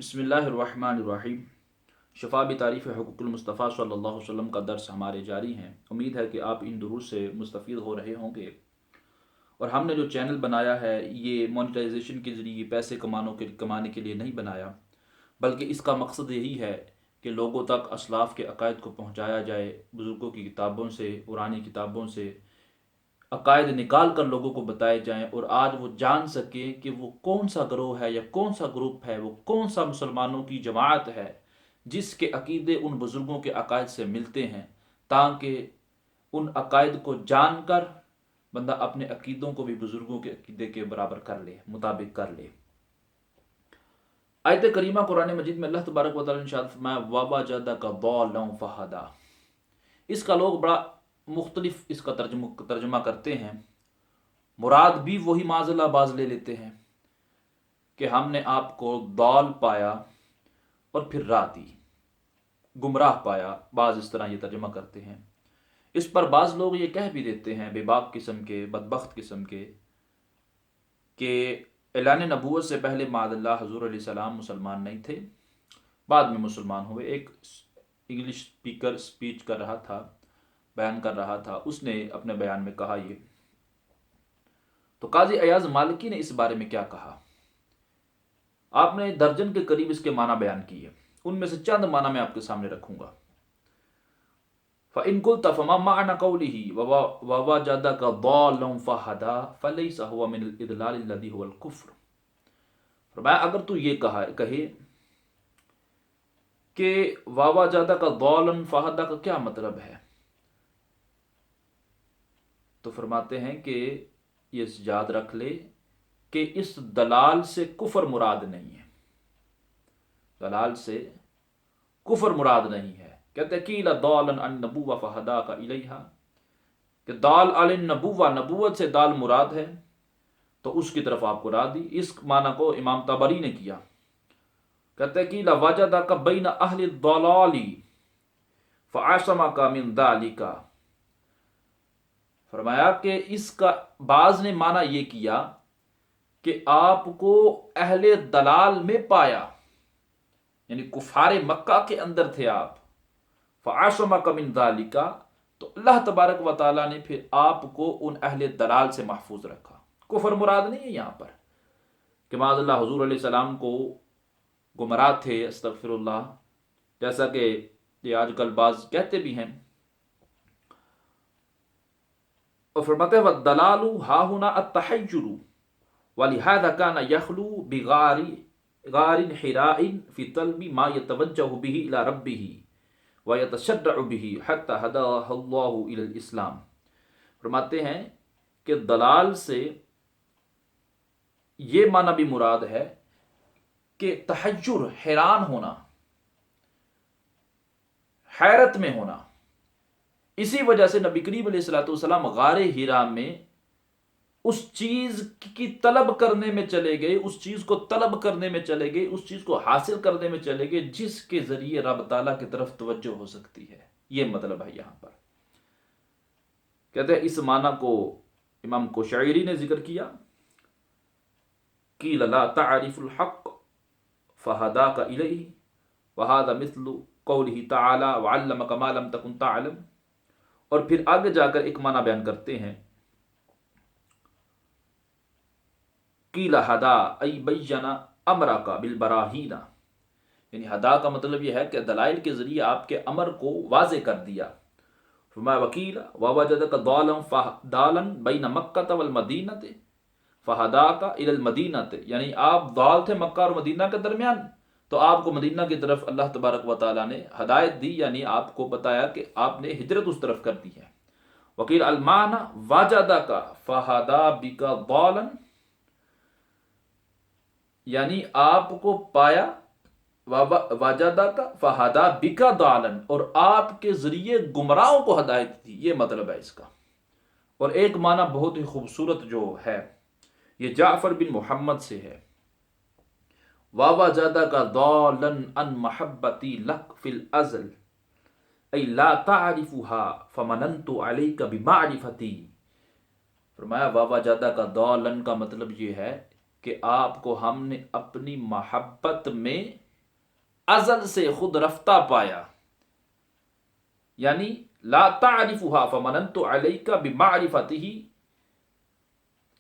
بسم اللہ الرحمن الرحیم۔ شفا بتعریف حقوق المصطفیٰ صلی اللہ علیہ وسلم کا درس ہمارے جاری ہیں۔ امید ہے کہ آپ ان دروس سے مستفید ہو رہے ہوں گے۔ اور ہم نے جو چینل بنایا ہے یہ مونیٹائزیشن کے ذریعے پیسے کمانے کے لیے نہیں بنایا، بلکہ اس کا مقصد یہی ہے کہ لوگوں تک اسلاف کے عقائد کو پہنچایا جائے، بزرگوں کی کتابوں سے، قرآنی کتابوں سے عقائد نکال کر لوگوں کو بتائے جائیں، اور آج وہ جان سکیں کہ وہ کون سا گروہ ہے یا کون سا گروپ ہے، وہ کون سا مسلمانوں کی جماعت ہے جس کے عقیدے ان بزرگوں کے عقائد سے ملتے ہیں، تاکہ ان عقائد کو جان کر بندہ اپنے عقیدوں کو بھی بزرگوں کے عقیدے کے برابر کر لے، مطابق کر لے۔ آیت کریمہ قرآن مجید میں اللہ تبارک و تعالی نے ارشاد فرمایا وَوَجَدَكَ ضَالًّا فَہَدَىٰ۔ اس کا لوگ بڑا مختلف اس کا ترجمہ کرتے ہیں۔ مراد بھی وہی معاذ اللہ باز لے لیتے ہیں کہ ہم نے آپ کو ضال پایا اور پھر راہ دی، گمراہ پایا، بعض اس طرح یہ ترجمہ کرتے ہیں۔ اس پر بعض لوگ یہ کہہ بھی دیتے ہیں، بے باک قسم کے، بدبخت قسم کے، کہ اعلان نبوت سے پہلے معاذ اللہ حضور علیہ السلام مسلمان نہیں تھے، بعد میں مسلمان ہوئے۔ ایک انگلش اسپیکر اسپیچ کر رہا تھا، بیان کر رہا تھا، اس نے اپنے بیان میں کہا یہ۔ تو قاضی ایاز مالکی نے اس بارے میں کیا کہا؟ آپ نے درجن کے قریب اس کے معنی بیان کیے، ان میں سے چند معنی میں آپ کے سامنے رکھوں گا۔ فَإِن قُلْتَ فَمَا مَعْنَى قَوْلِهِ وَوَجَدَكَ ضَالًّا فَهَدَىٰ فَلَيْسَ هُوَ مِنَ الْإِضْلَالِ الَّذِي هُوَ الْكُفْرُ۔ فرمایا اگر تو یہ کہے کہ وَوَجَدَكَ ضَالًّا فَهَدَىٰ کا کیا مطلب ہے، تو فرماتے ہیں کہ یہ یاد رکھ لے کہ اس دلال سے کفر مراد نہیں ہے، دلال سے کفر مراد نہیں ہے۔ کہتے ہیں قیل ضَالًا عن النبوۃ فَهَدَاكَ إِلَيْهَا، کہ دال علی النبوۃ، نبوت سے دال مراد ہے تو اس کی طرف آپ کو راہ دی۔ اس معنی کو امام طبری نے کیا، کہتے ہیں قیل وَجَدَكَ بَيْنَ أَهْلِ الضَّلَالِ فَعَصَمَكَ مِنْ ذَلِكَ۔ فرمایا کہ اس کا بعض نے معنی یہ کیا کہ آپ کو اہل دلال میں پایا، یعنی کفار مکہ کے اندر تھے آپ، فَعَصَمَكَ مِنْ ذَلِكَ، تو اللہ تبارک و تعالیٰ نے پھر آپ کو ان اہل دلال سے محفوظ رکھا۔ کفر مراد نہیں ہے یہاں پر کہ معاذ اللہ حضور علیہ السلام کو گمراہ تھے، استغفر اللہ، جیسا کہ یہ آج کل بعض کہتے بھی ہیں۔ اور فرماتے ہیں وَالدَّلَالُ هَا هُنَا التَّحَيُّرُ وَلِهَذَا كَانَ يَخْلُو بِغَارٍ حِرَاءٍ فِي طَلْبِ مَا يَتَوَجَّهُ بِهِ إِلَى رَبِّهِ وَيَتَشَرَّعُ بِهِ حَتَّى هَدَاهُ اللَّهُ إِلَى الْإِسْلَامِ۔ فرماتے ہیں کہ دلال سے یہ معنی بھی مراد ہے کہ تحجر، حیران ہونا، حیرت میں ہونا۔ اسی وجہ سے نبی کریم علیہ السلام غار ہیرا میں اس چیز کی طلب کرنے میں چلے گئے، اس چیز کو طلب کرنے میں چلے گئے، اس چیز کو حاصل کرنے میں چلے گئے جس کے ذریعے رب تعالیٰ کی طرف توجہ ہو سکتی ہے۔ یہ مطلب ہے یہاں پر۔ کہتے ہیں اس معنی کو امام کوشعری نے ذکر کیا، قیل لا تعرف الحق فہداک الیہ وہذا مثل قولہ تعالی وعلمک ما لم تکن تعلم۔ اور پھر آگے جا کر ایک معنی بیان کرتے ہیں، قیل ہدا ای بینا امرک بالبراہین، یعنی ہدا کا مطلب یہ ہے کہ دلائل کے ذریعے آپ کے امر کو واضح کر دیا۔ فرمایا وکیل ووجدک ضالا بین مکہ والمدینہ فہداک الی المدینہ، یعنی آپ ضال تھے مکہ اور مدینہ کے درمیان، تو آپ کو مدینہ کی طرف اللہ تبارک و تعالیٰ نے ہدایت دی، یعنی آپ کو بتایا کہ آپ نے ہجرت اس طرف کر دی ہے۔ وکیل المعنی وجدک فہدا بک ضالا، یعنی آپ کو پایا، وجدک فہدا بک ضالا، اور آپ کے ذریعے گمراہوں کو ہدایت دی، یہ مطلب ہے اس کا۔ اور ایک معنی بہت ہی خوبصورت جو ہے یہ جعفر بن محمد سے ہے، وَوَجَدَكَ ضَالًا عَنْ مَحَبَّتِي لَكَ فِي الْأَزْلِ أَيْ لَا تَعْرِفُهَا فَمَنَنْتُ عَلَيْكَ بِمَعْرِفَتِي۔ فرمایا وَوَجَدَكَ ضَالًا کا مطلب یہ ہے کہ آپ کو ہم نے اپنی محبت میں ازل سے خود رفتہ پایا، یعنی لا تعرفها فمننت علیک بمعرفتہ،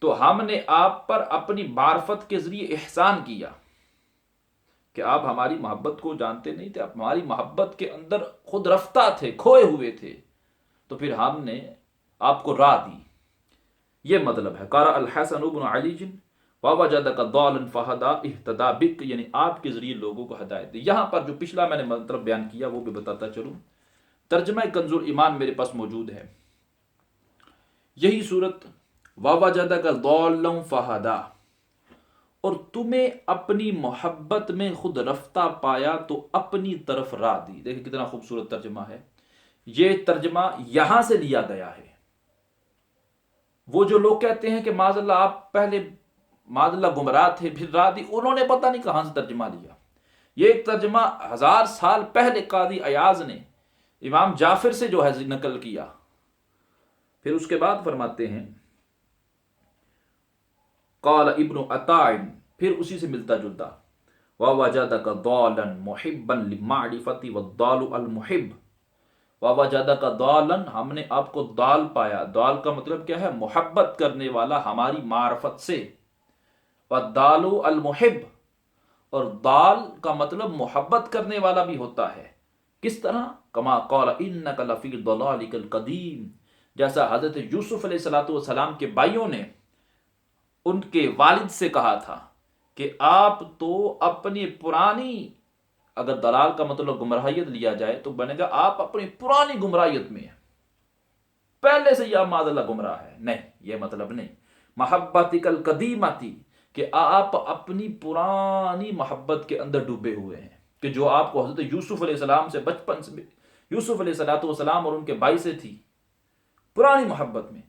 تو ہم نے آپ پر اپنی معرفت کے ذریعے احسان کیا کہ آپ ہماری محبت کو جانتے نہیں تھے، آپ ہماری محبت کے اندر خود رفتہ تھے، کھوئے ہوئے تھے، تو پھر ہم نے آپ کو راہ دی۔ یہ مطلب ہے قرأ الحسن بن علی ووجدک ضالا فہدی اہتدی بک، یعنی آپ کے ذریعے لوگوں کو ہدایت دی۔ یہاں پر جو پچھلا میں نے مطلب بیان کیا وہ بھی بتاتا چلوں۔ ترجمہ کنز الایمان میرے پاس موجود ہے، یہی صورت ووجدک ضالا فہدی، اور تمہیں اپنی محبت میں خود رفتہ پایا تو اپنی طرف راہ دی۔ دیکھیں کتنا خوبصورت ترجمہ ہے، یہ ترجمہ یہاں سے لیا گیا ہے۔ وہ جو لوگ کہتے ہیں کہ معاذ اللہ آپ پہلے معاذ اللہ گمراہ تھے پھر راہ دی، انہوں نے پتہ نہیں کہاں سے ترجمہ لیا۔ یہ ایک ترجمہ 1000 سال پہلے قاضی ایاز نے امام جعفر سے جو ہے نقل کیا۔ پھر اس کے بعد فرماتے ہیں قال ابن عطاء، پھر اسی سے ملتا جلتا وَوَجَدَكَ ضَالًا مُحِبًّا لِلْمَعْرِفَةِ وَالضَّالُ الْمُحِبُّ، وَوَجَدَكَ ضَالًا، ہم نے آپ کو ضال پایا۔ ضال کا مطلب کیا ہے؟ محبت کرنے والا ہماری معرفت سے۔ وَالضَّالُ الْمُحِبُّ، اور ضال کا مطلب محبت کرنے والا بھی ہوتا ہے۔ کس طرح؟ کما قال انک لفی ضلالک القدیم، جیسا حضرت یوسف علیہ السلام کے بھائیوں نے ان کے والد سے کہا تھا کہ آپ تو اپنی پرانی، اگر دلال کا مطلب گمراہیت لیا جائے تو بنے گا آپ اپنی پرانی گمراہیت میں ہیں، پہلے سے یہ معاذ اللہ گمراہ ہے۔ نہیں، یہ مطلب نہیں۔ محبتک القدیمتی، کہ آپ اپنی پرانی محبت کے اندر ڈوبے ہوئے ہیں، کہ جو آپ کو حضرت یوسف علیہ السلام سے بچپن سے، یوسف علیہ السلام اور ان کے بھائی سے تھی، پرانی محبت میں۔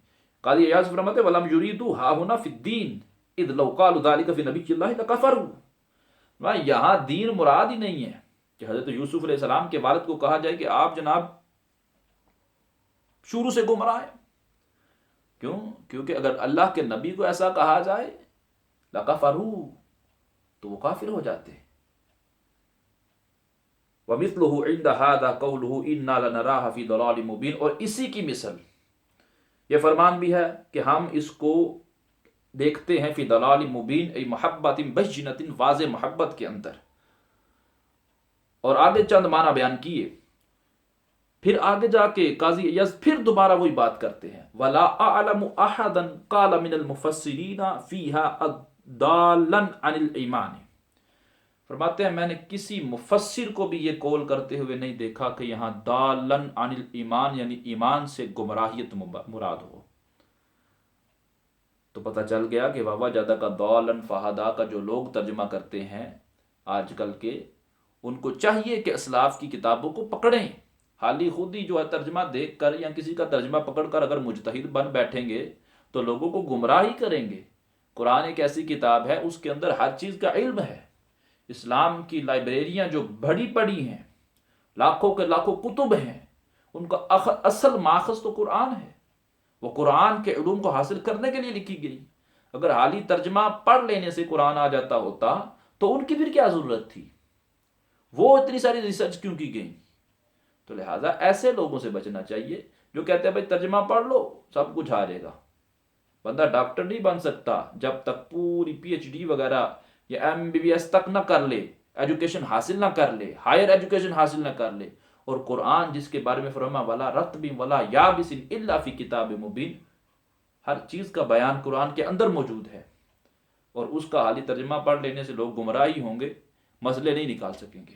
قاضی ایاز فرماتے ہیں وَلَمْ يُرِيدُوا هَا هُنَا فِي الدِّينِ إِذْ لَوْ قَالُوا ذَلِكَ فِي نَبِيِّ اللَّهِ لَكَفَرُوا، یہاں دین مراد ہی نہیں ہے کہ حضرت یوسف علیہ السلام کے والد کو کہا جائے کہ آپ جناب شروع سے گمراہ ہیں۔ کیوں؟ کیونکہ اگر اللہ کے نبی کو ایسا کہا جائے لَكَفَرُوا، تو وہ کافر ہو جاتے۔ وَمِثْلُهُ عِنْدَ هَذَا قَوْلُهُ إِنَّا لَنَرَاهَا فِي ضَلَالٍ مُبِينٍ، اور اسی کی مثل یہ فرمان بھی ہے کہ ہم اس کو دیکھتے ہیں فی ضلال مبین، ای محبت بینۃ، واضح محبت کے اندر۔ اور آگے چند معنی بیان کیے، پھر آگے جا کے قاضی ایاز پھر دوبارہ وہی بات کرتے ہیں ولا اعلم احدا قال من المفسرین فیها ضالا عن الایمان، فرماتے ہیں میں نے کسی مفسر کو بھی یہ قول کرتے ہوئے نہیں دیکھا کہ یہاں ضالا عن الایمان یعنی ایمان سے گمراہیت مراد ہو۔ تو پتہ چل گیا کہ وَوَجَدَكَ ضَالًا فَهَدَىٰ کا جو لوگ ترجمہ کرتے ہیں آج کل کے، ان کو چاہیے کہ اسلاف کی کتابوں کو پکڑیں، حالی خود ہی جو ہے ترجمہ دیکھ کر یا کسی کا ترجمہ پکڑ کر اگر مجتہد بن بیٹھیں گے تو لوگوں کو گمراہ ہی کریں گے۔ قرآن ایک ایسی کتاب ہے اس کے اندر ہر چیز کا علم ہے۔ اسلام کی لائبریریاں جو بڑی پڑی ہیں، لاکھوں کے لاکھوں کتب ہیں، ان کا اصل ماخذ تو قرآن ہے، وہ قرآن کے علوم کو حاصل کرنے کے لیے لکھی گئی۔ اگر حالی ترجمہ پڑھ لینے سے قرآن آ جاتا ہوتا تو ان کی پھر کیا ضرورت تھی؟ وہ اتنی ساری ریسرچ کیوں کی گئی؟ تو لہٰذا ایسے لوگوں سے بچنا چاہیے جو کہتے ہیں بھائی ترجمہ پڑھ لو سب کچھ آ جائے گا۔ بندہ ڈاکٹر نہیں بن سکتا جب تک پوری پی ایچ ڈی وغیرہ یا ایم بی بی ایس تک نہ کر لے، ایجوکیشن حاصل نہ کر لے، ہائر ایجوکیشن حاصل نہ کر لے۔ اور قرآن جس کے بارے میں فرما ولا رطب ولا یابس الا فی کتاب مبین، ہر چیز کا بیان قرآن کے اندر موجود ہے، اور اس کا حالی ترجمہ پڑھ لینے سے لوگ گمراہی ہوں گے، مسئلے نہیں نکال سکیں گے۔